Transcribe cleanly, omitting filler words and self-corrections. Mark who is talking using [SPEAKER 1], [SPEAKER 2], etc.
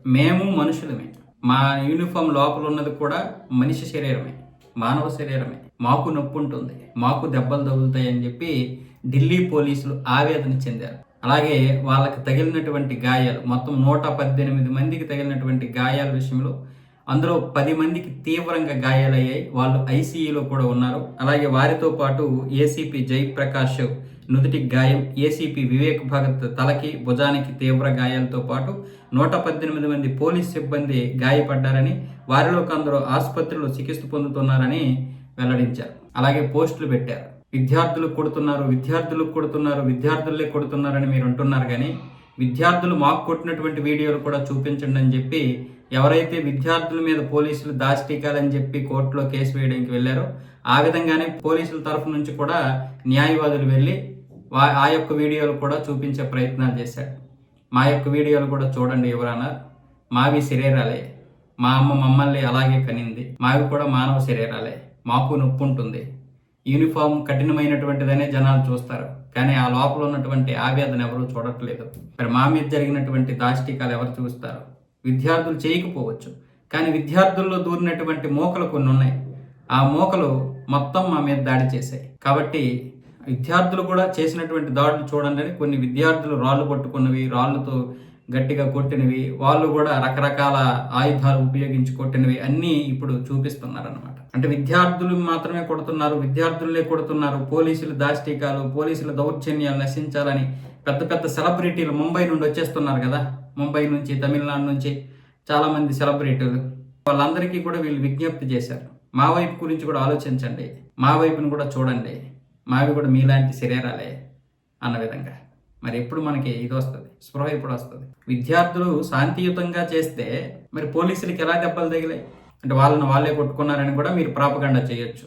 [SPEAKER 1] మేము మనుషులమే. మా యూనిఫామ్ లోపల ఉన్నది కూడా మనిషి శరీరమే, మానవ శరీరమే. మాకు నొప్పి ఉంటుంది, మాకు దెబ్బలు తగులుతాయని చెప్పి ఢిల్లీ పోలీసులు ఆవేదన చెందారు. అలాగే వాళ్ళకి తగిలినటువంటి గాయాలు మొత్తం 118 మందికి తగిలినటువంటి గాయాల విషయంలో అందులో 10 మందికి తీవ్రంగా గాయాలయ్యాయి. వాళ్ళు ఐసీయూలో కూడా ఉన్నారు. అలాగే వారితో పాటు ఏసీపీ జయప్రకాష్ నుదుటికి గాయం, ఏసీపీ వివేక్ భగత్ తలకి భుజానికి తీవ్ర గాయాలతో పాటు 118 మంది పోలీస్ సిబ్బంది గాయపడ్డారని, వారిలో కొందరు ఆసుపత్రిలో చికిత్స పొందుతున్నారని వెల్లడించారు. అలాగే పోస్టులు పెట్టారు. విద్యార్థులు కొడుతున్నారు, విద్యార్థులే కొడుతున్నారని మీరు అంటున్నారు. కానీ విద్యార్థులు మాకు కొట్టినటువంటి వీడియోలు కూడా చూపించండి అని చెప్పి ఎవరైతే విద్యార్థుల మీద పోలీసులు దాష్టీకాలని చెప్పి కోర్టులో కేసు వేయడానికి వెళ్ళారో ఆ విధంగానే పోలీసుల తరఫు నుంచి కూడా న్యాయవాదులు వెళ్ళి ఆ యొక్క వీడియోలు కూడా చూపించే ప్రయత్నాలు చేశాడు. మా యొక్క వీడియోలు కూడా చూడండి ఎవరన్నా, మావి శరీరాలే, మా అమ్మ మమ్మల్ని అలాగే కనింది, మావి కూడా మానవ శరీరాలే, మాకు నొప్పి ఉంటుంది. యూనిఫామ్ కఠినమైనటువంటిదనే జనాలు చూస్తారు, కానీ ఆ లోపల ఉన్నటువంటి ఆవేదన ఎవరు చూడట్లేదు. మరి మా మీద జరిగినటువంటి దాష్టికాలు ఎవరు చూస్తారు? విద్యార్థులు చేయకపోవచ్చు, కానీ విద్యార్థుల్లో దూరినటువంటి మోకలు కొన్ని ఉన్నాయి. ఆ మోకలు మొత్తం మా మీద దాడి చేశాయి. కాబట్టి విద్యార్థులు కూడా చేసినటువంటి దాడులు చూడండి అని కొన్ని విద్యార్థులు రాళ్ళు పట్టుకున్నవి, రాళ్ళతో గట్టిగా కొట్టినవి, వాళ్ళు కూడా రకరకాల ఆయుధాలు ఉపయోగించి కొట్టినవి అన్నీ ఇప్పుడు చూపిస్తున్నారు అనమాట. అంటే విద్యార్థులు మాత్రమే కొడుతున్నారు, విద్యార్థులే కొడుతున్నారు, పోలీసులు దాష్టీకాలు, పోలీసుల దౌర్జన్యాలు నశించాలని పెద్ద పెద్ద సెలబ్రిటీలు ముంబై నుండి వచ్చేస్తున్నారు కదా, ముంబై నుంచి, తమిళనాడు నుంచి చాలామంది సెలబ్రిటీలు, వాళ్ళందరికీ కూడా వీళ్ళు విజ్ఞప్తి చేశారు. మా వైపు గురించి కూడా ఆలోచించండి, మా వైపును కూడా చూడండి, మావి కూడా మీలాంటి శరీరాలే అన్న విధంగా. మరి ఎప్పుడు మనకి ఇది వస్తుంది, స్పృహ ఎప్పుడు వస్తుంది? విద్యార్థులు శాంతియుతంగా చేస్తే మరి పోలీసులకి ఎలా దెబ్బలు తగిలాయి అంటే వాళ్ళని వాళ్ళే కొట్టుకున్నారని కూడా మీరు ప్రాపగండా చేయొచ్చు.